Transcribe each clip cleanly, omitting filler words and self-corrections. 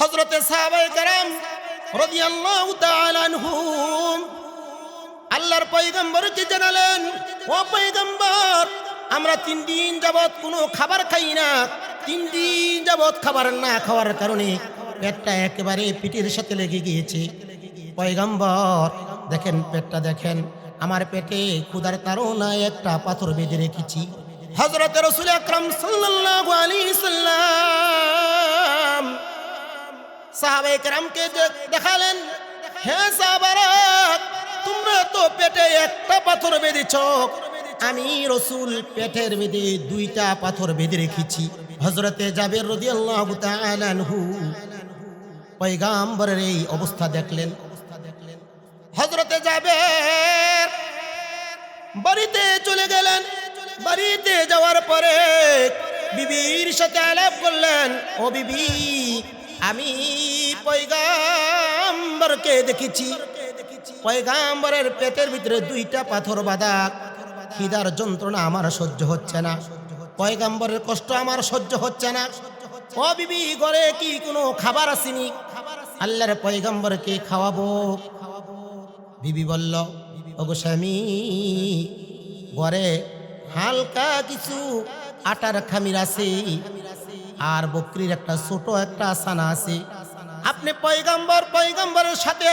হযরতে সাহাবায়ে কেরাম রাদিয়াল্লাহু তাআলা আনহুম আল্লাহর পয়গম্বরকে জানালেন, ও পয়গম্বর, আমরা 3 দিন যাবত কোনো খাবার খাই না। 3 দিন যাবত খাবার না খাওয়ার কারণে পেটটা একেবারে পিঠের সাথে লেগে গিয়েছে। পয়গম্বর দেখেন, পেটটা দেখেন, আমার পেটে ক্ষুধার তাড়নায় একটা পাথর বেঁধে রেখেছি। হযরত রাসূল আকরাম সাল্লাল্লাহু আলাইহি সাল্লাম সাহাবায়ে কেরামকে দেখালেন, হে সাহাবারা, তোমরা তো পেটে একটা পাথর বেঁধেছ, আমি রাসূল পেটের মধ্যে 2টা পাথর বেঁধে রেখেছি। হযরতে জাবের রাদিয়াল্লাহু তাআলা আনহু পয়গম্বরের এই অবস্থা দেখলেন। হযরতে জাবের বাড়িতে চলে গেলেন। বাড়িতে যাওয়ার পরে বিবির সাথে আলাপ করলেন, ও বিবি, আমি পয়গম্বরকে দেখেছি, পয়গম্বরের পেটের ভিতরে 2টা পাথর বাঁধা। খিদার যন্ত্রণা আমার সহ্য হচ্ছে না, পয়গম্বরের কষ্ট আমার সহ্য হচ্ছে না। ও বিবি, ঘরে কি কোনো খাবার আসেনি? আল্লাহর পয়গম্বরকে খাওয়াবো। বিবি বলল, ওগো স্বামী, ঘরে হালকা কিছু আটার খামির আছে আর বকরির একটা ছোট একটা ছানা আছে। আপনি পয়গম্বরের সাথে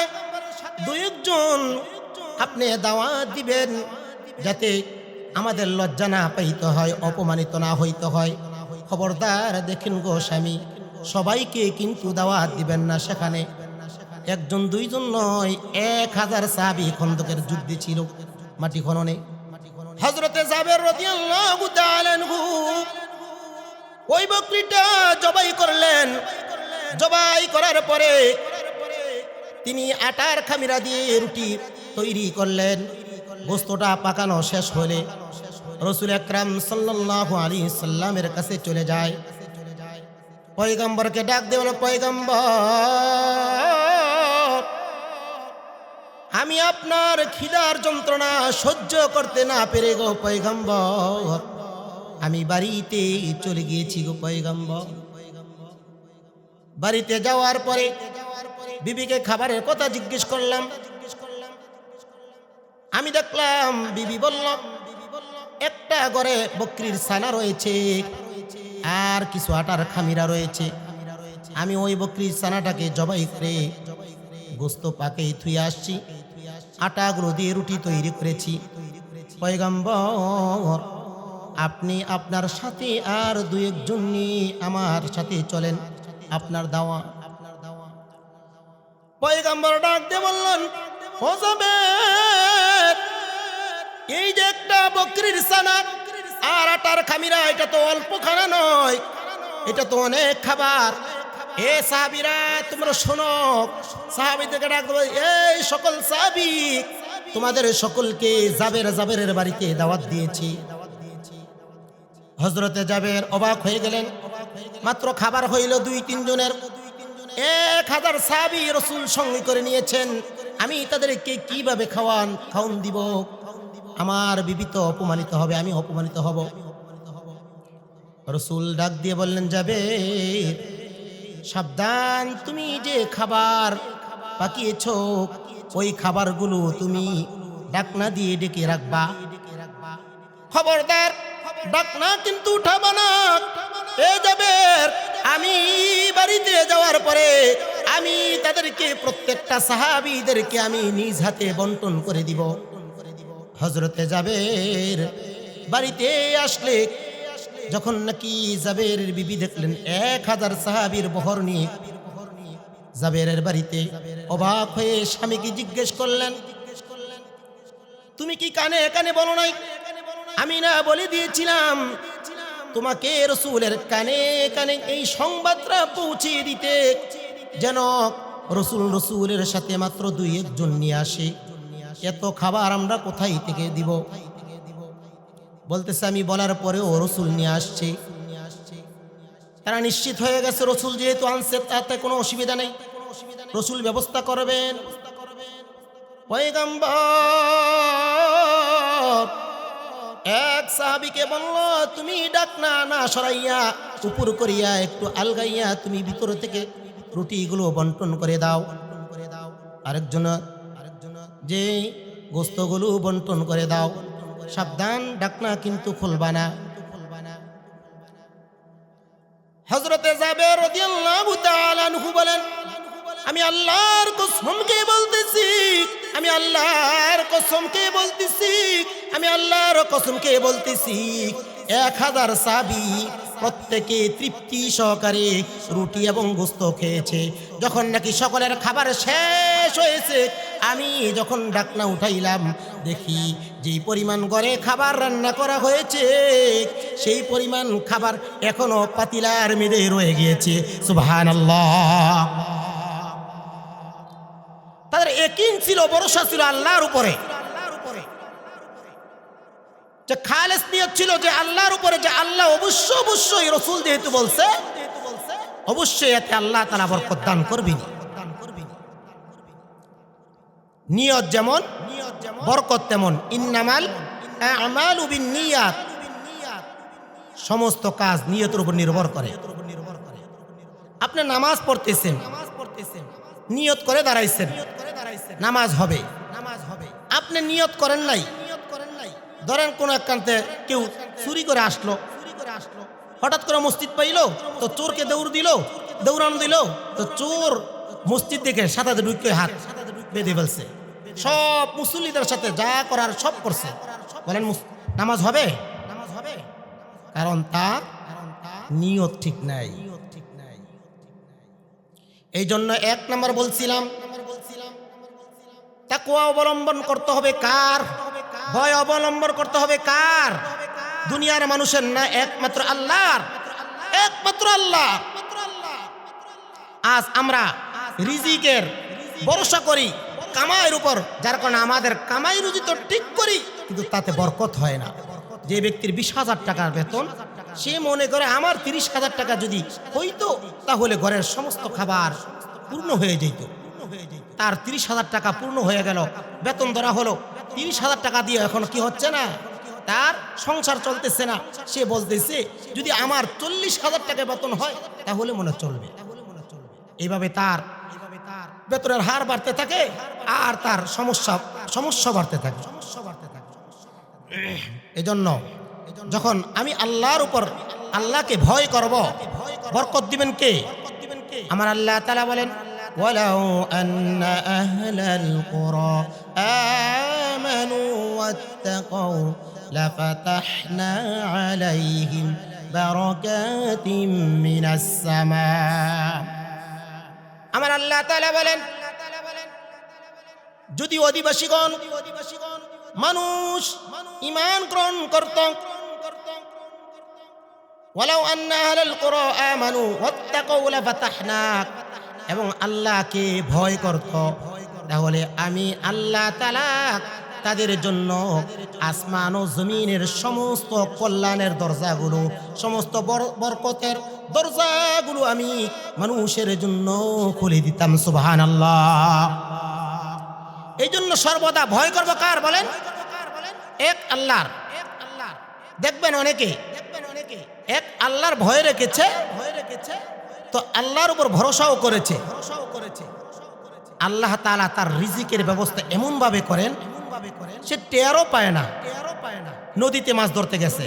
2-1 আপনি দাওয়াত দিবেন, যাতে আমাদের লজ্জা না পাইতে হয়, অপমানিত না হইতে হয়। খবরদার দেখেন গো স্বামী, সবাইকে কিন্তু দাওয়াত দিবেন না। সেখানে 1-2 নয়, 1000 সাহাবী খন্দকের যুদ্ধে ছিল, মাটি খননে। হযরতে জাবের রাদিয়াল্লাহু তাআলা আনহু ওই বকরিটা জবাই করলেন। জবাই করার পরে তিনি আটার খামিরা দিয়ে রুটি তৈরি করলেন। গোশতটা পাকানো শেষ হলে রাসূল আকরাম সাল্লাল্লাহু আলাইহি সাল্লামের কাছে চলে যায়। পয়গম্বরকে ডাক দিয়ে বলে, পয়গম্বর, আমি আপনার খিদার যন্ত্রণা সহ্য করতে না পেরে গো পয়গম্বর, আমি বাড়িতে চলে গিয়েছি গো পয়গম্বর। বাড়িতে যাওয়ার পরে বিবিকে খাবারের কথা জিজ্ঞেস করলাম। আমি দেখলাম বিবি বলল, একটা ঘরে বকরির ছানা রয়েছে আর কিছু আটার খামিরা রয়েছে। আমি ওই বকরির ছানাটাকে জবাই করে গোশত পাকেই থুয়ে আসছি, আটাগুলো দিয়ে রুটি তৈরি করেছি। পয়গম্বর, আপনি আপনার সাথে আর 2-1 জন নিয়ে আমার সাথে চলেন, আপনার দাওয়া। পয়গম্বর ডাক দিয়ে বললেন, ও জাবের, এই যে একটা বকরির ছানা আর আটার খামিরা, এটা তো অল্প খানা নয়, এটা তো অনেক খাবার। এ সাহাবীরা, তোমরা শোনো। সাহাবীদেরকে ডাক দেব, এই সকল সাহাবী, তোমাদের সকলকে জাবেরের বাড়িতে দাওয়াত দিয়েছি। হযরতে জাবের অবাক হয়ে গেলেন। মাত্র খাবার হইল 2-3 জনের, 1000 সাহাবী রাসূল সঙ্গে করে নিয়েছেন। আমি তাদেরকে কিভাবে খাওয়ান দিব? আমার বিবি তো অপমানিত হবে, আমি অপমানিত হব। রাসূল ডাক দিয়ে বললেন, জাবের, সাবধান, তুমি যে খাবার পাকিয়েছো ওই খাবারগুলো তুমি ডাকনা দিয়ে ডেকে রাখবা। খবরদার, ডাকনা কিন্তু উঠাবা না। এ জাবের, আমি বাড়িতে যাওয়ার পরে আমি তাদেরকে, প্রত্যেকটা সাহাবীদেরকে আমি নিজ হাতে বন্টন করে দিব। হযরতে জাবের বাড়িতে আসলে যখন নাকি জাবেরের বিবি দেখলেন 1000 সাহাবীর বহর নিয়ে জাবেরের বাড়িতে, অবাক হয়ে স্বামীকে জিজ্ঞেস করলেন, তুমি কি কানে কানে বলো নাই? আমি না বলে দিয়েছিলাম তোমাকে রাসূলের কানে কানে এই সংবাদটা পৌঁছিয়ে দিতে, যেন রাসূলের সাথে মাত্র 2-1 জন নিয়ে আসে। এত খাবার আমরা কোথায় থেকে দিব? বলতেছে, আমি বলার পরেও রাসূল নিয়ে আসছে। তারা নিশ্চিত হয়ে গেছে রাসূল যেহেতু আনছে তাতে কোনো অসুবিধা নেই, রাসূল ব্যবস্থা করবেন। পয়গম্বর এক সাহাবীকে বলল, তুমি ডাকনা না সরাইয়া উপর করিয়া একটু আলগাইয়া তুমি ভিতর থেকে রুটিগুলো বন্টন করে দাও। আরেকজন যে গোস্তগুলো বন্টন করে দাও। সাবধান, ঢাকনা কিন্তু খুলবা না। হযরতে জাবের রাদিয়াল্লাহু তাআলা আনহু বলেন, আমি আল্লাহর কসমকে বলতেছি, আমি আল্লাহর কসমকে বলতেছি, আমি আল্লাহর কসমকে বলতেছি, 1000 সাহাবী প্রত্যেকে তৃপ্তি সহকারে রুটি এবং গোস্ত খেয়েছে। যখন নাকি সকলের খাবার শেষ হয়েছে, আমি যখন ঢাকনা উঠাইলাম, দেখি যেই পরিমাণ ঘরে খাবার রান্না করা হয়েছে সেই পরিমাণ খাবার এখনো পাতিলার মেঝে রয়ে গিয়েছে। সুবহানাল্লাহ। তাদের ইয়াকিন ছিল, ভরসা ছিল আল্লাহর উপরে, যে খালেস নিয়ত ছিল যে আল্লাহর উপরে, যে আল্লাহ অবশ্যই রাসূল যেহেতু বলছে, অবশ্যই এতে আল্লাহ তাআলা বরকত দান করবেন। নিয়ত যেমন বরকত তেমন। ইন্নামাল আমালু বিন্নিয়াত, সমস্ত কাজ নিয়তের উপর নির্ভর করে। আপনি নামাজ পড়তেছেন, নিয়ত করে দাঁড়াইছেন, নামাজ হবে। আপনি নিয়ত করেন নাই, ধরেন কোন একান্তে কেউ চুরি করে আসলো, হঠাৎ করে মসজিদ পাইলো, তো চোরকে দৌড়ানো দিল, তো চোর মসজিদ দেখে সাথে ঢুকে হাত বেঁধে ফেলছে, সব মুসল্লিদের সাথে যা করার সব করছে, বলেন নামাজ হবে? কারণ তার নিয়ত ঠিক নাই। এই জন্য 1 নম্বর বলছিলাম, তাকওয়া অবলম্বন করতে হবে কার? ভয় অবলম্বন করতে হবে কার? দুনিয়ার মানুষের না, একমাত্র আল্লাহর, একমাত্র আল্লাহ। আজ আমরা রিজিকের ভরসা করি কামাইয়ের উপর, যার কারণে আমাদের কামাই রুজি তো ঠিক করি, কিন্তু তাতে বরকত হয় না। যে ব্যক্তির 20,000 টাকার বেতন, সে মনে করে আমার 30,000 টাকা যদি হইতো তাহলে ঘরের সমস্ত খাবার পূর্ণ হয়ে যেত। তার 30,000 টাকা পূর্ণ হয়ে গেল, বেতন ধরা হলো 30,000 টাকা দিয়ে, এখন কি হচ্ছে না, তার সংসার চলতেছে না। সে বলতেছে যদি আমার 40,000 টাকা বেতন হয় তাহলে মনে চলবে। এইভাবে তার বেতনের হার বাড়তে থাকে আর তার সমস্যা বাড়তে থাকে। এজন্য যখন আমি আল্লাহর উপর, আল্লাহকে ভয় করব, বরকত দিবেন কে? আমার আল্লাহ তাআলা বলেন, ওয়ালাউ আন্না আহলাল কুরা আমানু ওয়াত্তাকাউ লাফাতাহনা আলাইহিম বারাকাতিম মিনাস সামা। আমার আল্লাহ তাআলা বলেন, যদি অধিবাসীগণ মানুষ ঈমান গ্রহণ করত, ওয়ালাউ আন্না আহলাল কুরা আমানু ওয়াত্তাকাউ লাফাতাহনা, এবং আল্লাহকে ভয় করত, তাহলে আমি আল্লাহ তাআলা তাদের জন্য আসমান ও জমিনের সমস্ত কল্যাণের দরজাগুলো, সমস্ত বরকতের দরজাগুলো আমি মানুষের জন্য খুলে দিতাম। সুবহানাল্লাহ। এই জন্য সর্বদা ভয় করব কার বলেন? এক আল্লাহর। দেখবেন অনেকে এক আল্লাহর ভয় রেখেছে, তো আল্লাহর উপর ভরসাও করেছে। আল্লাহ তাআলা তার রিজিকের ব্যবস্থা এমন ভাবে করেন, সে টেরও পায় না। নদীতে মাছ ধরতে গেছে,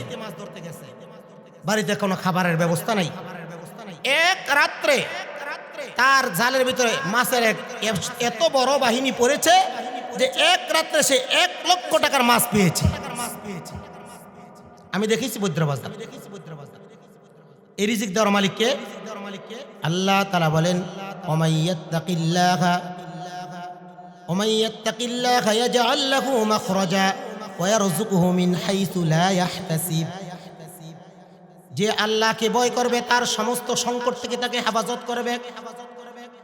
বাড়িতে কোনো খাবারের ব্যবস্থা নাই, এক রাত্রে তার জালের ভিতরে মাছের এত বড় বাহিনী পড়েছে যে এক রাত্রে সে 1,00,000 টাকার মাছ পেয়েছে। আমি দেখেছি বৈদ্যবাজার। এই রিজিক দেওয়ার মালিককে আল্লাহ তাআলা বলেন, ওমাইয়াত্তাকিল্লাহা ইয়াজআল লাহু মাখরাজা ওয়া ইয়ারযুকুহু মিন হাইসু লা ইয়াহতাসিব। যে আল্লাহকে ভয় করবে তার সমস্ত সংকট থেকে তাকে হেফাজত করবে।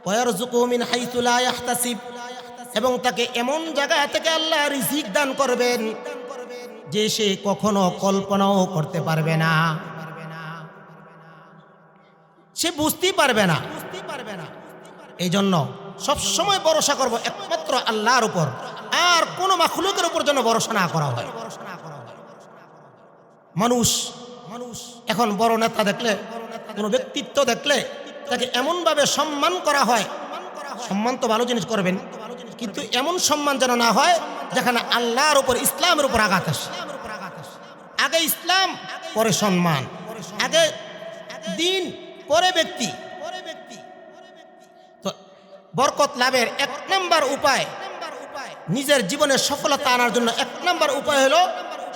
ওয়া ইয়ারযুকুহু মিন হাইসু লা ইয়াহতাসিব, এবং তাকে এমন জায়গা থেকে আল্লাহ রিজিক দান করবেন যে সে কখনো কল্পনাও করতে পারবে না, সে বুঝতেই পারবে না। এই জন্য সবসময় ভরসা করব একমাত্র আল্লাহর উপর, আর কোনো মাখলুকের উপর যেন ভরসা না করা হয়। মানুষ এখন বড় নেতা দেখলে, কোনো ব্যক্তিত্ব দেখলে তাকে এমনভাবে সম্মান করা হয়, সম্মান তো ভালো জিনিস করবেন, কিন্তু এমন সম্মান যেন না হয় যেখানে আল্লাহর উপর, ইসলামের উপর আঘাত আসে। আগে ইসলাম, পরে সম্মান, আগে দিন, পরে ব্যক্তি। তো বরকত লাভের এক নম্বর উপায়, নিজের জীবনের সফলতা আনার জন্য এক নম্বর উপায় হলো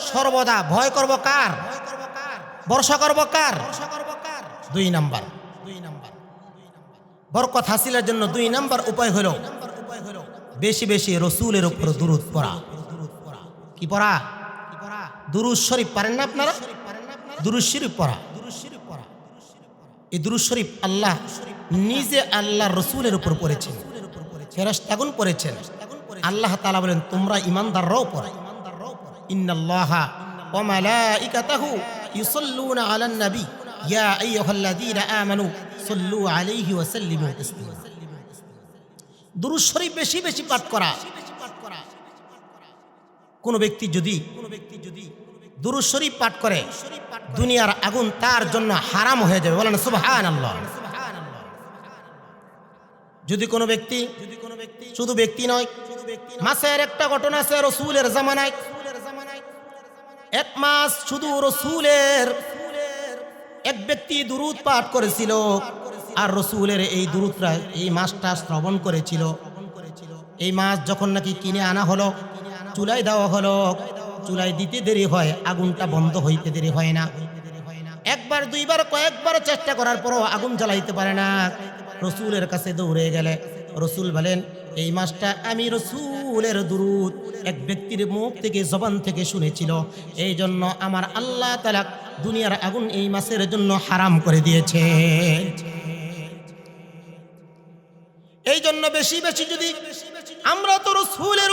সর্বদা ভয় করব কার? ভরসা করব কার? 2 নম্বর বরকত হাসিলের জন্য 2 নম্বর উপায় হলো বেশি বেশি রসুলের উপর দুরূদ পড়া। কি পড়া? দুরূদ শরীফ পারেন না আপনারা? দুরূদ শরীফ পড়া। এই দুরূদ শরীফ আল্লাহ নিজে আল্লাহর রসুলের উপর পড়েছেন, ফেরেশতাগণ পড়েছেন। আল্লাহ তাআলা বলেন তোমরা ঈমানদাররাও পড়ো। ইন্নাল্লাহা ওয়া মালাইকাতাহু ইউসাল্লুনা আলান নবী ইয়া আইয়ুহাল্লাযীনা আমানু সাল্লু আলাইহি ওয়া সাল্লিমু তাসলিমা। দুরূদ শরীফ বেশি বেশি পাঠ করা। কোন ব্যক্তি যদি দুরূদ শরীফ পাঠ করে দুনিয়ার আগুন তার জন্য হারাম হয়ে যাবে। বলেন সুবহানাল্লাহ। যদি কোনো ব্যক্তি, শুধু ব্যক্তি নয়, মাসের একটা ঘটনা আছে রসুলের জামানায়। 1 মাস শুধু রসুলের এক ব্যক্তি দুরূদ পাঠ করেছিল, আর রসুলের এই দুরূদটা এই মাসটা শ্রবণ করেছিল। এই মাস যখন নাকি কিনে আনা হলো, চুলায় দেওয়া হলো, চুলায় দিতে দেরি হয়, আগুনটা বন্ধ হইতে দেরি হয় না। 1 বার 2 বার কয়েকবার চেষ্টা করার পরও আগুন জ্বালাইতে পারে না। রসুলের কাছে দৌড়ে গেলে রসুল বলেন এই মাসটা আমি রসুলের দুরূদ এক ব্যক্তির মুখ থেকে, জবান থেকে শুনেছিল, এই জন্য আমার আল্লাহ তাআলা দুনিয়ার আগুন এই মাসের জন্য হারাম করে দিয়েছে। এই জন্য বেশি বেশি যদি আমরা তো রসুলের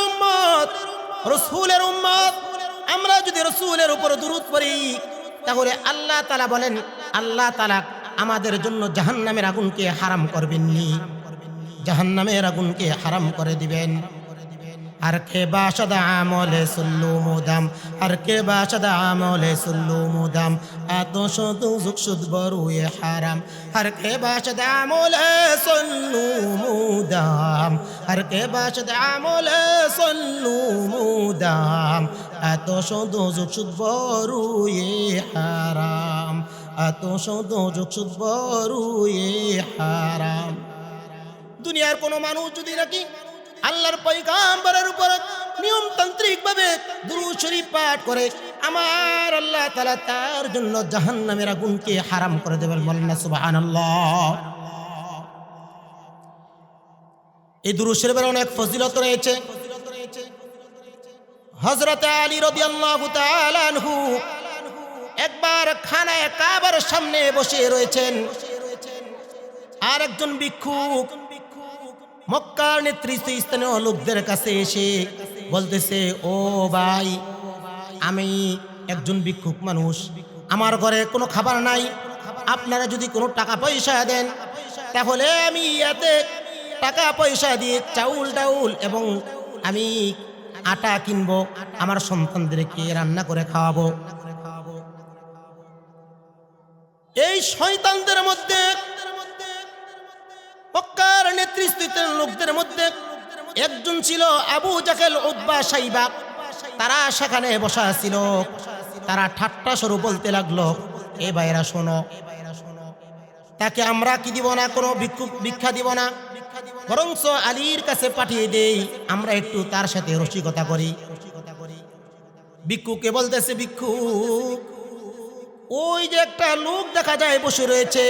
উম্মত, আমরা যদি রসুলের উপর দুরূদ পড়ি তাহলে আল্লাহ তাআলা বলেন, আল্লাহ তাআলা আমাদের জন্য জাহান্নামের আগুনকে হারাম করবেননি, জাহান্নামের আগুনকে হারাম করে দিবেন। আর কে বাশদ আমলে সুল্লু মুদাম, আর কে বাশদ আমলে সুল্লু মুদাম, এত শুধু যুকসুদ বরুয়ে হারাম। আর কে বাশদ আমলে সুল্লু মুদাম, আর কে বাশদ আমলে সুল্লু মুদাম, এত শুধু যুকসুদ বরুয়ে হারাম, এত শুধু যুকসুদ বরুয়ে হারাম। দুনিয়ার কোন মানুষ যদি নাকি আল্লাহর পয়গম্বরের উপর নিয়মতান্ত্রিক ভাবে দুরূদ শরীফ পাঠ করে, আমার আল্লাহ তাআলা তার জন্য জাহান্নামের আগুনকে হারাম করে দেবেন। বলেন না সুবহানাল্লাহ। এই দুরূদ শরীফের অনেক ফজিলত রয়েছে। হযরত আলী রাদিয়াল্লাহু তাআলা আনহু একবার খানায়ে কাবার সামনে বসে রয়েছেন, আর একজন ভিক্ষুক মক্কার নেতৃস্থানীয় লোকদের কাছে এসে বলতেছে, ও ভাই, আমি একজন ভিক্ষুক মানুষ, আমার ঘরে কোনো খাবার নাই, আপনারা যদি কোনো টাকা পয়সা দেন তাহলে আমি এতে টাকা পয়সা দিয়ে চাউল ডাউল এবং আমি আটা কিনবো, আমার সন্তানদেরকে রান্না করে খাওয়াবো। এই শয়তানদের মধ্যে, মক্কার নেতৃস্থানীয় লোকদের মধ্যে একজন ছিল আবু জাহেল, উতবা, সাইবা। তারা সেখানে বসা ছিল। তারা ঠাট্টা স্বরূপ বলতে লাগলো, এ ভাইরা শোনো, তাকে আমরা কি দিব না, কোনো ভিক্ষা দিব না, বরঞ্চ আলীর কাছে পাঠিয়ে দেই, আমরা একটু তার সাথে রসিকতা করি। ভিক্ষুকে বলতেছে, ভিক্ষুক, ওই যে একটা লোক দেখা যায় বসে রয়েছে,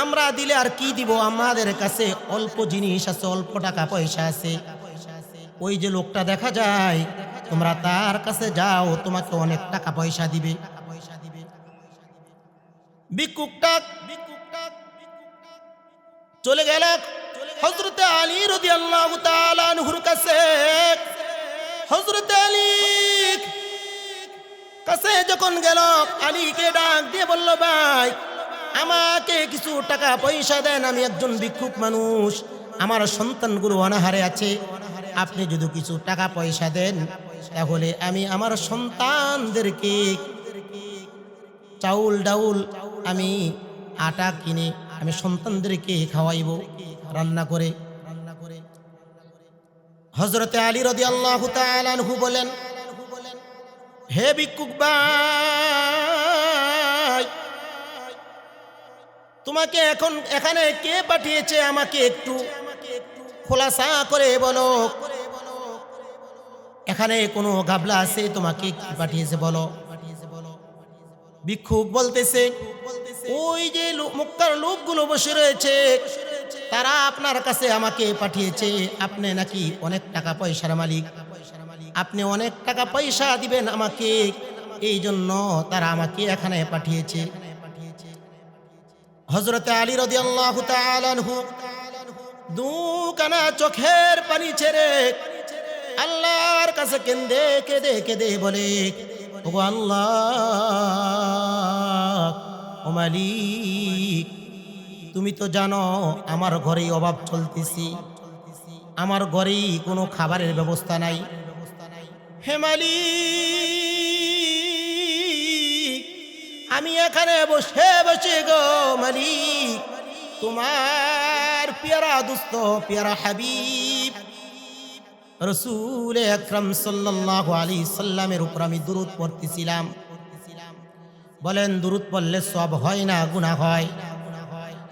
আমরা দিলে আর কি দিব, আমাদের কাছে অল্প জিনিস আছে, অল্প টাকা পয়সা আছে। ওই যে লোকটা দেখা যায়, তোমরা তার কাছে যাও, তোমাকে অনেক টাকা পয়সা দিবে। ভিক্ষুকটা চলে গেল হযরত আলী রাদিয়াল্লাহু তাআলা আনহুর কাছে। হযরত আলী কাছে যখন গেল, আলীকে ডাক দিয়ে বলল, ভাই, আমাকে কিছু টাকা পয়সা দেন, আমি একজন ভিক্ষুক মানুষ, আমার সন্তানগুলো অনাহারে আছে, আপনি যদি কিছু টাকা পয়সা দেন তাহলে আমি আমার সন্তানদেরকে চাউল ডাউল, আমি আটা কিনে আমি সন্তানদেরকে খাওয়াইব রান্না করে। হযরতে আলী রাদিয়াল্লাহু তাআলা আনহু বলেন, হে ভিক্ষুক ভাই, তোমাকে এখন এখানে কে পাঠিয়েছে আমাকে একটু খোলাসা করে বলো। এখানে কোনো গাবলা আছে, তোমাকে কি পাঠিয়েছে বলো। ভিক্ষুক বলতেছে, ওই যে মক্কার লোকগুলো বসে রয়েছে তারা আপনার কাছে আমাকে পাঠিয়েছে। আপনি নাকি অনেক টাকা পয়সার মালিক, আপনি অনেক টাকা পয়সা দিবেন আমাকে, এই জন্য তারা আমাকে এখানে পাঠিয়েছে। হযরতে আলী রাদিয়াল্লাহু তাআলা আনহু দুখানা চোখের পানি ছেড়ে আল্লাহর কাছে কেঁদে কেঁদে কেঁদে বলে, ওগো আল্লাহ, ও মালিক, তুমি তো জানো আমার ঘরেই অভাব চলতেছি, আমার ঘরেই কোনো খাবারের ব্যবস্থা নাই। হে মালিক, আমি এখানে বসে বসে গো মালিক তোমার পেয়ারা দুস্ত পেয়ারা হাবিব রাসূল আকরাম সাল্লাল্লাহু আলাইহি সাল্লামের উপর আমি দুরূদ পড়তেছিলাম। বলেন, দুরূদ পড়লে সওয়াব হয় না গুনাহ হয়?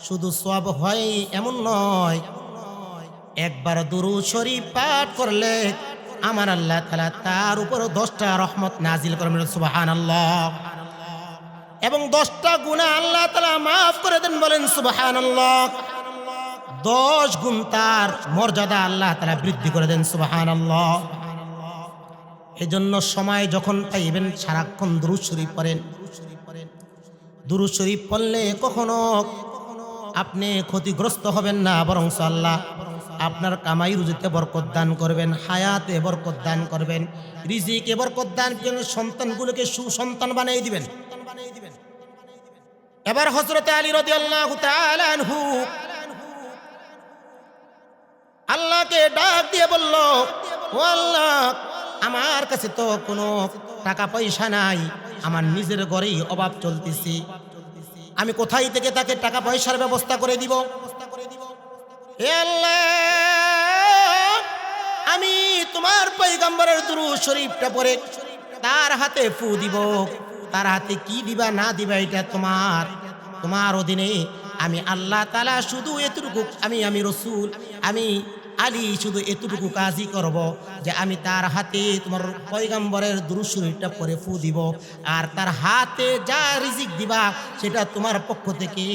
শুধু সওয়াব হয় এমন নয়, একবার দুরূদ শরীফ পাঠ করলে আমার আল্লাহ তাআলা তার উপর 10টা রহমত নাজিল করেন, সুবহানাল্লাহ। এবং 10টা গুনাহ আল্লাহ তাআলা মাফ করে দেন, বলেন সুবহানাল্লাহ। 10 গুণ তার মর্যাদা আল্লাহ তাআলা বৃদ্ধি করে দেন, সুবহানাল্লাহ। এজন্য সময় যখন পাইবেন সারাক্ষণ দুরূদ শরীফ পড়েন। দুরূদ শরীফ পড়লে কখনো আপনি ক্ষতিগ্রস্ত হবেন না, বরং আল্লাহ আপনার কামাই রুজিতে বরকত দান করবেন, হায়াতে বরকত দান করবেন, রিজিকে বরকত দান করবেন, সন্তানগুলোকে সুসন্তান বানিয়ে দিবেন। এবার হযরতে আলী রাদিয়াল্লাহু তাআলা আনহু আল্লাহকে ডাক দিয়ে বলল, ও আল্লাহ, আমার কাছে তো কোনো টাকা পয়সা নাই, আমার নিজের ঘরেই অভাব চলতেছে, আমি কোথায় থেকে তাকে টাকা পয়সার ব্যবস্থা করে দিব? হে আল্লাহ, আমি তোমার পয়গম্বরের দুরূদ শরীফটা পড়ে তার হাতে ফু দিব, তার হাতে কি দিবা না দিবা এটা তোমার অধীনে। আমি আল্লাহ তাআলা শুধু এতটুকু, আমি রাসূল, আমি আলী শুধু এতটুকু কাজই করব যে আমি তার হাতে তোমার পয়গম্বরের দুরূদ শরীফটা পড়ে ফু দিব, আর তার হাতে যা রিজিক দিবা সেটা তোমার পক্ষ থেকে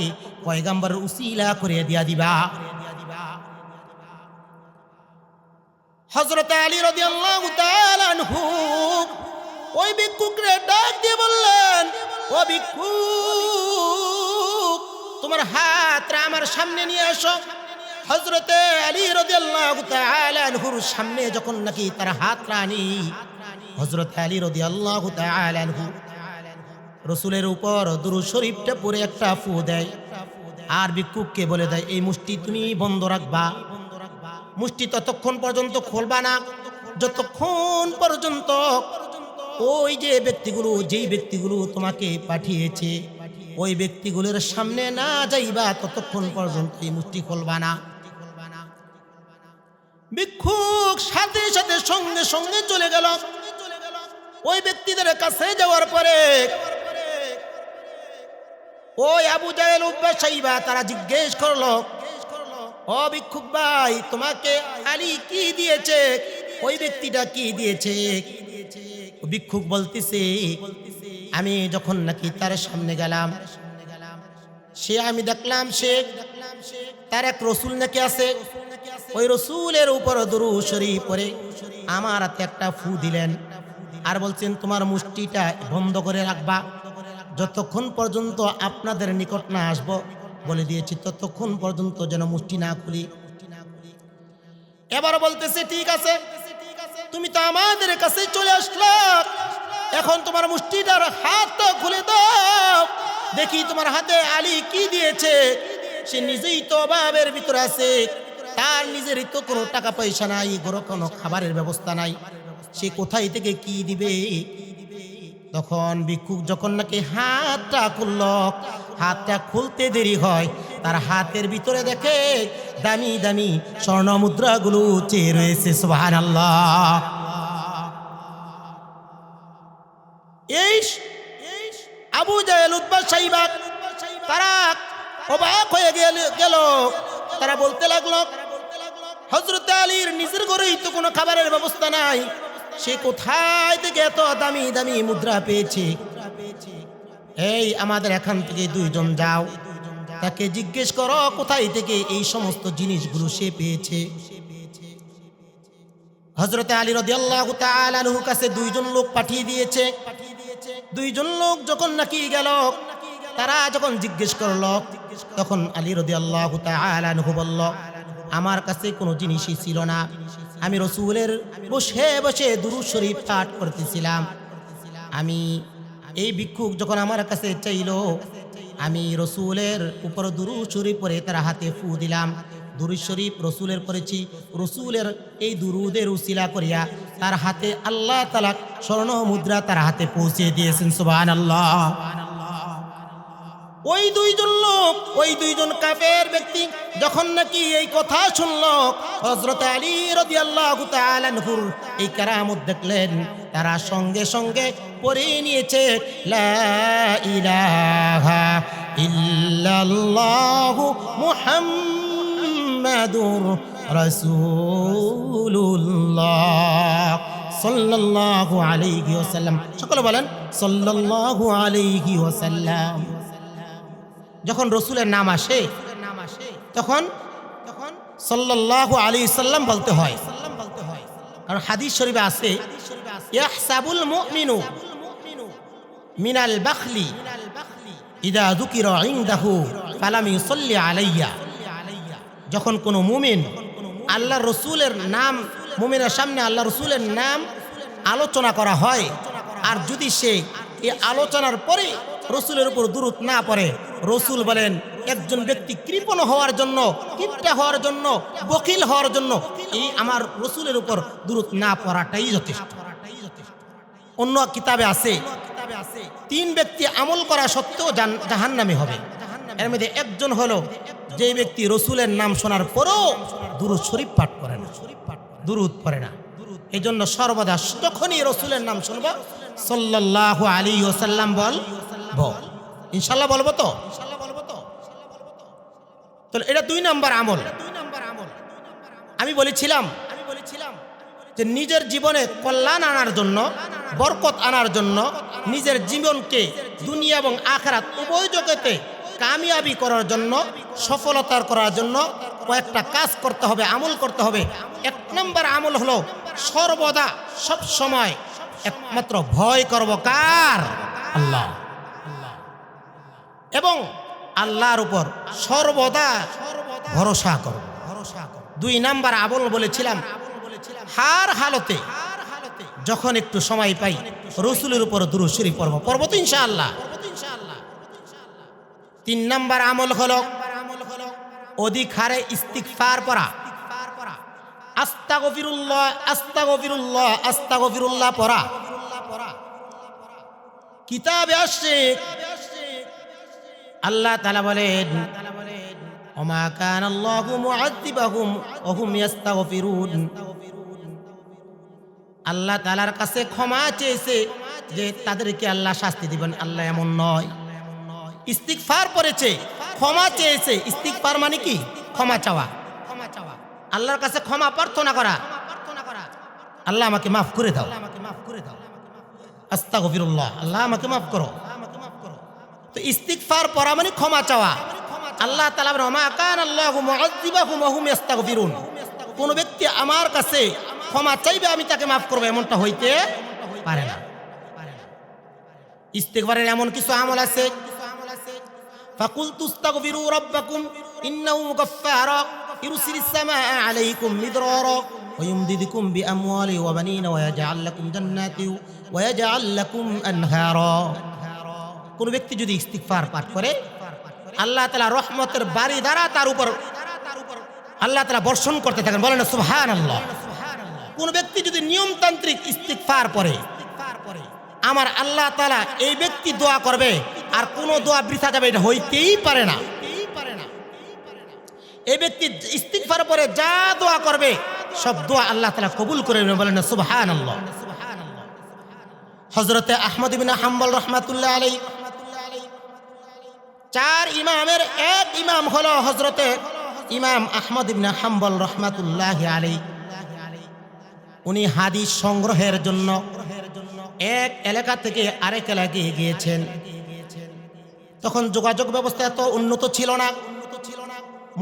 পয়গম্বরের উসিলা করে দিয়া দিবা। হযরত আলী রাদিয়াল্লাহু তাআলা আনহু ওই ভিক্ষুকরে ডাক দিয়ে বললেন, ও ভিক্ষুক, তোমার হাতটা আমার সামনে নিয়ে এসো। হযরতে আলী রাদিয়াল্লাহু তাআলা আনহুর সামনে যখন নাকি তার হাতটা আনি, হযরত আলী রাদিয়াল্লাহু তাআলা আনহু রাসূলের উপর দুরূদ শরীফটা পড়ে একটা ফু দেয়, আর ভিক্ষুককে বলে দেয়, এই মুষ্টি তুমি বন্ধ রাখবা, মুষ্টি ততক্ষণ পর্যন্ত খুলবা না যতক্ষণ পর্যন্ত ওই যে ব্যক্তিগুলো, যেই ব্যক্তিগুলো তোমাকে পাঠিয়েছে ওই ব্যক্তিগুলোর সামনে না যাইবা, ততক্ষণ পর্যন্ত এই মুষ্টি খুলবা না। ভিক্ষুক সাথে সাথে সঙ্গে সঙ্গে চলে গেল। ওই ব্যক্তিদের কাছে যাওয়ার পরে ওই আবু জাহেল, উতবা, শাইবা তারা জিজ্ঞেস করলো, ও ভিক্ষুক ভাই, তোমাকে আলী কি দিয়েছে? ওই ব্যক্তিটা কি দিয়েছে? ভিক্ষুক বলতেছে, আমি যখন নাকি তার সামনে গেলাম, আমি দেখলাম সে তার এক রসুল নাকি আছে, ওই রসুলের উপর দুরূদ শরীফ পড়ে আমার হাতে একটা ফু দিলেন, আর বলছেন তোমার মুষ্টিটা বন্ধ করে রাখবা, যতক্ষণ পর্যন্ত আপনাদের নিকট না আসবো, বলে দিয়েছি ততক্ষণ পর্যন্ত যেন মুষ্টি না খুলি। এবার বলতেছে, ঠিক আছে, তুমি তো আমাদের কাছে চলে আসলা, এখন তোমার মুষ্টিটার হাতটা খুলে দাও, দেখি তোমার হাতে আলী কি দিয়েছে। সে নিজেই তো অভাবের ভিতরে আছে, তার নিজেরই তো কোনো টাকা পয়সা নাই, কোনো খাবারের ব্যবস্থা নাই, সে কোথায় থেকে কি দিবে? তখন ভিক্ষুক যখন নাকি হাতটা খুলল, হাতটা খুলতে দেরি হয়, তার হাতের ভিতরে দেখে দামি দামি স্বর্ণ মুদ্রাগুলো চেয়ে রয়েছে। সুবহানাল্লাহ। এই আবু জাহেল, উতবা, সাইবা তারা অবাক হয়ে গেল। তারা বলতে লাগলো, হযরত আলীর নিজের ঘরেই তো কোনো খাবারের ব্যবস্থা নাই, সে কোথায় থেকে এত দামি দামি মুদ্রা পেয়েছে? এই আমাদের এখান থেকে দুইজন যাও, তাকে জিজ্ঞেস করো কোথায় থেকে এই সমস্ত জিনিসগুলো সে পেয়েছে। হযরত আলী রাদিয়াল্লাহু তাআলা আনহুর কাছে দুইজন লোক পাঠিয়ে দিয়েছে। দুইজন লোক যখন নাকি গেল, তারা যখন জিজ্ঞেস করলো, তখন আলী রাদিয়াল্লাহু তাআলা আনহু বলল, আমার কাছে কোনো জিনিসই ছিল না, আমি রাসূলের বসে বসে দুরূদ শরীফ পাঠ করতেছিলাম। আমি এই ভিক্ষুক যখন আমার কাছে চাইলো, আমি রাসূলের উপর দুরূদ শরীফ পড়ে তার হাতে ফু দিলাম। দুরূদ শরীফ রাসূলের পড়েছি, রাসূলের এই দুরূদের উসিলা করিয়া তার হাতে আল্লাহ তাআলা স্বর্ণ মুদ্রা তার হাতে পৌঁছে দিয়েছেন। সুবহানাল্লাহ। ওই দুইজন লোক, ওই দুইজন কাফের ব্যক্তি যখন নাকি এই কথা শুনলো, হযরত আলী রাদিয়াল্লাহু তাআলা আনহুর এই কারামত দেখলেন, তারা সঙ্গে সঙ্গে পড়ে নিয়েছে লা ইলাহা ইল্লাল্লাহু মুহাম্মাদুর রাসূলুল্লাহ সাল্লাল্লাহু আলাইহি ওয়াসাল্লাম। সকলে বলেন সাল্লাল্লাহু আলাইহি ওয়াসাল্লাম। যখন রসুলের নাম আসে তখন সাল্লাল্লাহু আলাইহি সাল্লাম বলতে হয়, কারণ হাদিস শরীফে আছে ইয়াহসাবুল মুমিনু মিনাল বাখলি ইদা যুকিরা ইনদাহু ফালাম ইউসাল্লি আলাইয়া। যখন কোনো মুমিন আল্লাহর রসুলের নাম, মুমিনের সামনে আল্লাহ রসুলের নাম আলোচনা করা হয়, আর যদি সে এই আলোচনার পরে রসুলের উপর দুরূদ না পড়ে, রসুল বলেন একজন ব্যক্তি কৃপণ হওয়ার জন্য, কিপটা হওয়ার জন্য, বকিল হওয়ার জন্য এই আমার রসুলের উপর দুরূদ না পড়াটাই যথেষ্ট। অন্য কিতাবে আছে 3 ব্যক্তি আমল করা সত্ত্বেও জাহান্নামী হবে। এর মধ্যে একজন হলো যে ব্যক্তি রসুলের নাম শোনার পরেও দুরূদ শরীফ পাঠ করে না, দুরূদ পড়ে না। এই জন্য সর্বদা যখনই রসুলের নাম শুনবো সাল্লাল্লাহু আলাইহি ওয়াসাল্লাম বল ইনশাআল্লাহ বলবো তো। তাহলে এটা 2 নম্বর আমল। আমি বলেছিলাম যে নিজের জীবনে কল্যাণ আনার জন্য, বরকত আনার জন্য, নিজের জীবনকে দুনিয়া এবং আখিরাত উভয় জগতে কামিয়াবি করার জন্য, সফলতার করার জন্য কয়েকটা কাজ করতে হবে, আমল করতে হবে। 1 নম্বর আমল হলো সর্বদা সব সময় একমাত্র ভয় করব কার? আল্লাহ। এবং আল্লাহর উপর সর্বদা ভরসা করব। 2 নম্বর আমল বলেছিলাম হার হালতে যখন একটু সময় পাই রসুলের উপর দুরূদ শরীফ পড়ব তো ইনশাআল্লাহ। 3 নম্বর আমল হলো অধিক হারে ইস্তিগফার পড়া। আস্তাগফিরুল্লাহ আস্তাগফিরুল্লাহ আস্তাগফিরুল্লাহ পড়া। কিতাবে আসছে আল্লাহ তাআলা বলেন ওমা কানাল্লাহু মুআযিবাহুম ওয়া হুম ইস্তাগফিরুন। আল্লাহ তাআলার কাছে ক্ষমা চেয়েছে যে তাদেরকে আল্লাহ শাস্তি দিবেন, আল্লাহ এমন নয়। ইস্তিগফার করেছে, ক্ষমা চেয়েছে। ইস্তিগফার মানে কি? ক্ষমা চাওয়া, আল্লাহর কাছে ক্ষমা প্রার্থনা করা, আল্লাহ আমাকে মাফ করে দাও, আস্তাগফিরুল্লাহ, আল্লাহ আমাকে মাফ করো। তো ইস্তিগফার পড়া মানে ক্ষমা চাওয়া। আল্লাহ তাআলা বলেন ওমা কানাল্লাহু মুআযিবাহুম ওয়া হুম ইস্তাগফিরুন। কোন ব্যক্তি আমার কাছে ক্ষমা চাইবে আমি তাকে মাফ করব, এমনটা হইতে পারে না। ইস্তিগফারের এমন কিছু আমল আছে, ফাকুলতু আস্তাগফিরু রাব্বাকুম ইন্নাহু গাফফার ইরসিলিস সামাআ আলাইকুম মিদরারা ওয়া ইমদিদুকুম বিআমওয়ালি ওয়া বানিনা ওয়া ইয়াজআল লাকুম জান্নাতি ওয়া ইয়াজআল লাকুম আনহারা। কোন ব্যক্তি যদি ইস্তিগফার পাঠ করে আল্লাহ তাআলা রহমতের বাড়ি দ্বারা তার উপর আল্লাহ তাআলা বর্ষণ করতে থাকেন, বলেন সুবহানাল্লাহ। কোন ব্যক্তি যদি নিয়মতান্ত্রিক ইস্তিগফার পড়ে আমার আল্লাহ তাআলা এই ব্যক্তি দোয়া করবে, আর কোন দোয়া বৃথা যাবে এটা হইতেই পারে না। এই ব্যক্তি ইস্তিগফার পরে যা দোয়া করবে সব দোয়া আল্লাহ তাআলা কবুল করে নেবেন, বলেন না সুবহানাল্লাহ। হযরতে আহমদ ইবনে হাম্বল রাহমাতুল্লাহ আলাইহি, চার ইমামের এক ইমাম হলো হযরতে ইমাম আহমদ ইবনে হাম্বল রাহমাতুল্লাহ আলাইহি। উনি হাদিস সংগ্রহের জন্য এক এলাকা থেকে আরেক এলাকায় গিয়েছেন। তখন যোগাযোগ ব্যবস্থা এত উন্নত ছিল না,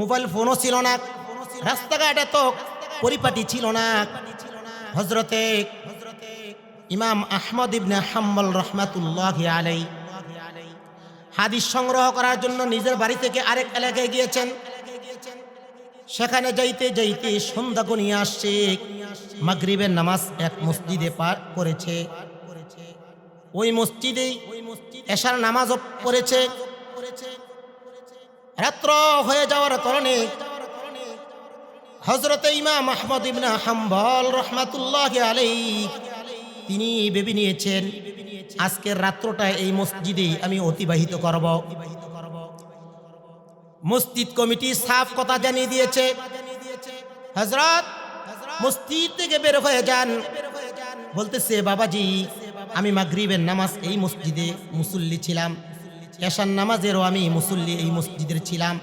মোবাইল ফোনও ছিল না, রাস্তাঘাট এত পরিপাটি ছিল না। হযরতে ইমাম আহমদ ইবনে হাম্বল রাহমাতুল্লাহি আলাইহি হাদিস সংগ্রহ করার জন্য নিজের বাড়ি থেকে আরেক এলাকায় গিয়েছেন। সেখানে যাইতে যাইতে সন্ধ্যা গনিয়ে আসছে, মাগরিবের নামাজ এক মসজিদে পাঠ করেছে। ওই মসজিদেই এশার নামাজও পড়েছে। রাত্র হয়ে যাওয়ার কারণে হযরতে ইমাম আহমদ ইবনে হাম্বল রাহমাতুল্লাহি আলাইহি তিনি ভেবে নিয়েছেন, আজকের রাত্রটা এই মসজিদেই আমি অতিবাহিত করব। মসজিদ কমিটি সাফ কথা জানিয়ে দিয়েছে, হযরত মসজিদ থেকে বের হয়ে যান। বলতেছে, বাবাজি আমি মাগরিবের নামাজ এই মসজিদে মুসল্লি ছিলাম, এশার নামাজেরও আমি মুসল্লি এই মসজিদের ছিলাম,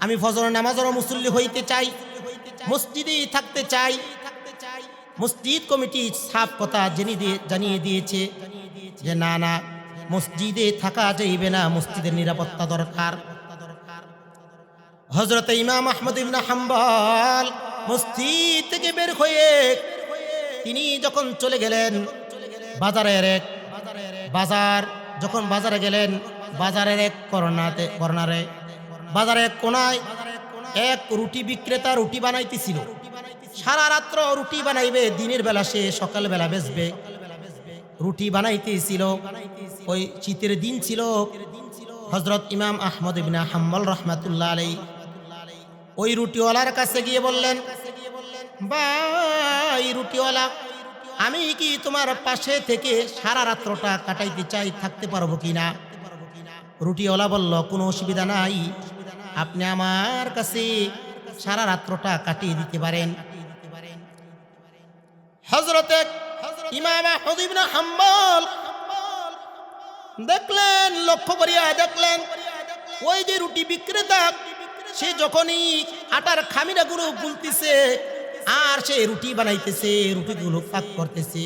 আমি ফজরের নামাজেরও মুসল্লি হইতে চাই, মসজিদেই থাকতে চাই। মসজিদ কমিটি সাফ কথা জানিয়ে দিয়েছে যে না না, মসজিদে থাকা যাইবে না, মসজিদের নিরাপত্তা দরকার। হযরত ইমাম আহমদ ইবনে হাম্বল মসজিদ থেকে বের হয়ে তিনি যখন চলে গেলেন যখন বাজারে গেলেন, বাজারের এক কর্নারে বাজারের এক কোনায় এক রুটি বিক্রেতা রুটি বানাইতেছিল। সারা রাত্র রুটি বানাইবে, দিনের বেলা সে সকাল বেলা বেচবে। রুটি বানাইতেছিল, ওই শীতের দিন ছিল। হযরত ইমাম আহমদ ইবনে হাম্বল রাহমাতুল্লাহ আলাইহি ওই রুটিওয়ালার কাছে গিয়ে বললেন, ভাই রুটিওয়ালা, আমি কি তোমার পাশে থেকে সারা রাত্রটা কাটাইতে চাই, থাকতে পারবো কিনা? রুটিওয়ালা বলল, কোনো অসুবিধা নাই, আপনি আমার কাছে সারা রাত্রটা কাটিয়ে দিতে পারেন। হযরত ইমাম আহমদ ইবনে হাম্বল দেখলেন, লক্ষ্য করিয়া দেখলেন, ওই যে রুটি বিক্রেতা সে যখনই আটার খামিরাগুলো গুলতেছে আর সে রুটি বানাইতেছে, রুটিগুলো পাক করতেছে,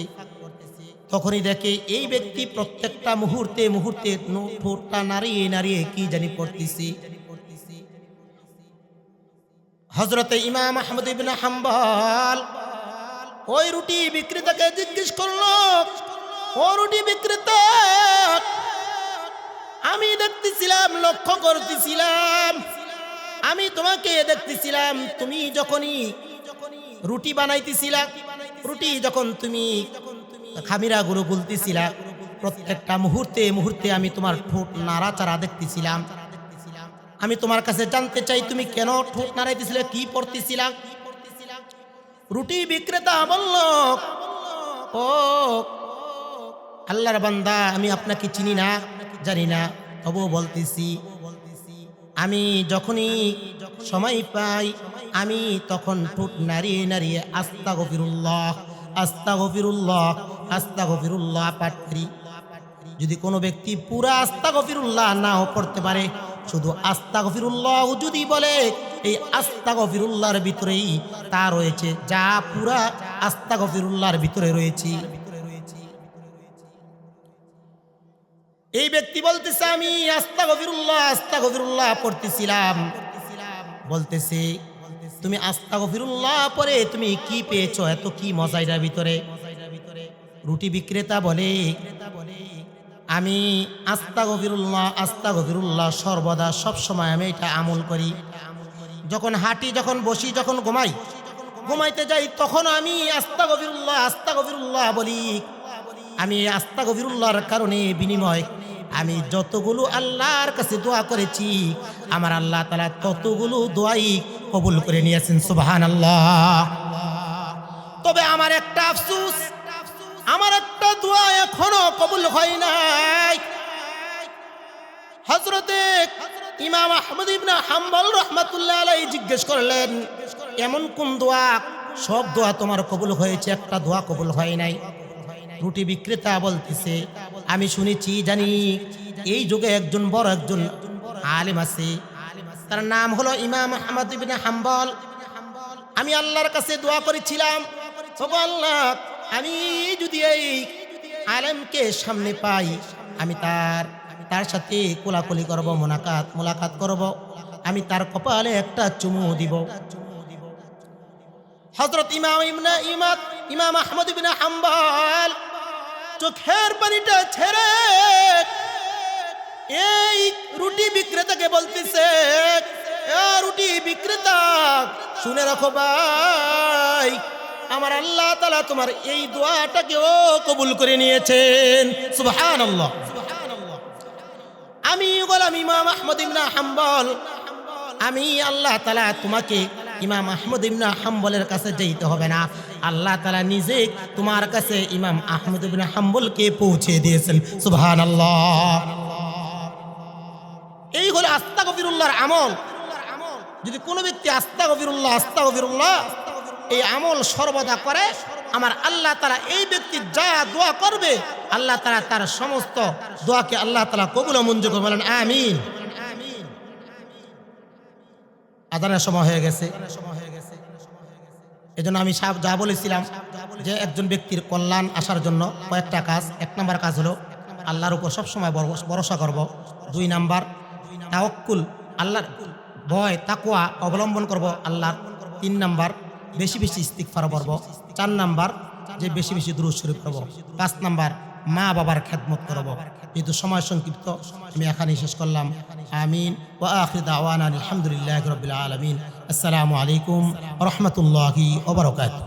তখনই দেখে এই ব্যক্তি প্রত্যেকটা মুহূর্তে মুহূর্তে ঠোঁটটা নাড়িয়ে নাড়িয়ে কি জানি করতেছে। হযরতে ইমাম আহমদ ইবনে হাম্বল ওই রুটি বিক্রেতাকে জিজ্ঞেস করলো, ও রুটি বিক্রেতা, আমি দেখতেছিলাম, লক্ষ্য করতেছিলাম, আমি তোমাকে দেখতেছিলাম, তুমি যখনই রুটি বানাইতেছিলা, রুটি যখন তুমি খামিরাগুলো গুলতেছিলা, প্রত্যেকটা মুহূর্তে মুহূর্তে আমি তোমার ঠোঁট নাড়াচাড়া দেখতেছিলাম। আমি তোমার কাছে জানতে চাই, তুমি কেন ঠোঁট নাড়াইতেছিলে, কি পড়তেছিলা? রুটি বিক্রেতা বলল, ও আল্লাহর বান্দা, আমি আপনাকে চিনি না, জানি না, তবুও বলতেছি, আমি যখনই সময় পাই আমি তখন ঠোঁট নাড়িয়ে নাড়িয়ে আস্তাগফিরুল্লাহ আস্তাগফিরুল্লাহ আস্তাগফিরুল্লাহ পাঠ করি। যদি কোনো ব্যক্তি পুরা আস্তাগফিরুল্লাহ নাও পড়তে পারে, শুধু আস্তাগফিরুল্লাহ যদি বলে, এই আস্তাগফিরুল্লাহর ভিতরেই তা রয়েছে যা পুরা আস্তাগফিরুল্লাহর ভিতরে রয়েছে। এই ব্যক্তি বলতেছে, আমি আস্তাগফিরুল্লাহ আস্তাগফিরুল্লাহ পড়তেছিলাম। বলতেছে, তুমি আস্তাগফিরুল্লাহ পড়ে তুমি কি পেয়েছো, এত কি মজা এটার ভিতরে? রুটি বিক্রেতা বলে, আমি আস্তাগফিরুল্লাহ আস্তাগফিরুল্লাহ সর্বদা সবসময় আমি এটা আমল করি। যখন হাঁটি, যখন বসি, যখন ঘুমাইতে যাই, তখন আমি আস্তাগফিরুল্লাহ আস্তাগফিরুল্লাহ বলি। আমি আস্তাগফিরুল্লাহর কারণে বিনিময় আমি যতগুলো আল্লাহর কাছে দোয়া করেছি, আমার আল্লাহ তাআলা ততগুলো দোয়াই কবুল করে নিয়েছেন। সুবহানাল্লাহ। তবে আমার একটা আফসোস, আমার একটা দোয়া এখনো কবুল হয় নাই। হযরতে ইমাম আহমদ ইবনে হাম্বল রাহমাতুল্লাহ আলাইহি জিজ্ঞেস করলেন, এমন কোন দোয়া, সব দোয়া তোমার কবুল হয়েছে, একটা দোয়া কবুল হয় নাই? রুটি বিক্রেতা বলতেছে, আমি শুনেছি জানি এই যুগে একজন বড় একজন আলেম আছে, তার নাম হলো ইমাম আহমদ ইবনে হাম্বল। আমি আল্লাহর কাছে দোয়া করেছিলাম, ওগো আল্লাহ, আমি যদি এই আলেমকে সামনে পাই, আমি তার সাথে কোলাকুলি করব, মোলাকাত করব, আমি তার কপালে একটা চুমু দিব। হযরত ইমাম আহমদ ইবনে হাম্বল চোখের পানিটা ছেড়ে এই রুটি বিক্রেতাকে বলতেছে, রুটি বিক্রেতা, শুনে রাখো ভাই, আমার আল্লাহ তাআলা তোমার এই দোয়াটাকেও কবুল করে নিয়েছেন। সুবহানাল্লাহ। আমি গোলাম ইমাম আহমদ ইবনে হাম্বল, আমি আল্লাহ তাআলা তোমাকে ইমাম আহমদ ইবনে হাম্বলের কাছে যেতে হবে না, আল্লাহ তাআলা নিজে তোমার কাছে ইমাম আহমদ ইবনে হাম্বলকে পৌঁছে দিয়েছেন। সুবহানাল্লাহ। এই হলো আস্তাগফিরুল্লাহর আমল। যদি কোনো ব্যক্তি আস্তাগফিরুল্লাহ এই আমল সর্বদা করে, আমার আল্লাহ তাআলা এই ব্যক্তি যা দোয়া করবে, আল্লাহ তাআলা তার সমস্ত দোয়াকে আল্লাহ তাআলা কবুল ও মঞ্জুর করে। বলেন আমিন। আযানের সময় হয়ে গেছে, এজন্য আমি যা বলেছিলাম যে একজন ব্যক্তির কল্যাণ আসার জন্য কয়েকটা কাজ। 1 নাম্বার কাজ হলো আল্লাহর উপর সবসময় ভরসা করব। 2 নাম্বার তাওয়াক্কুল, আল্লাহর ভয় তাকওয়া অবলম্বন করব আল্লাহর। 3 নাম্বার বেশি বেশি ইস্তিগফার করব। 4 নাম্বার যে বেশি বেশি দুরূদ শরীফ পড়ব। 5 নাম্বার মা বাবার খেদমত করব। যেহেতু সময় সংক্ষিপ্ত, আমি এখানেই শেষ করলাম। আমিন। ওয়া আখির দাওয়ানা আলহামদুলিল্লাহি রাব্বিল আলামিন। আসসালামু আলাইকুম ওয়া রাহমাতুল্লাহি ওয়া বারাকাতুহু।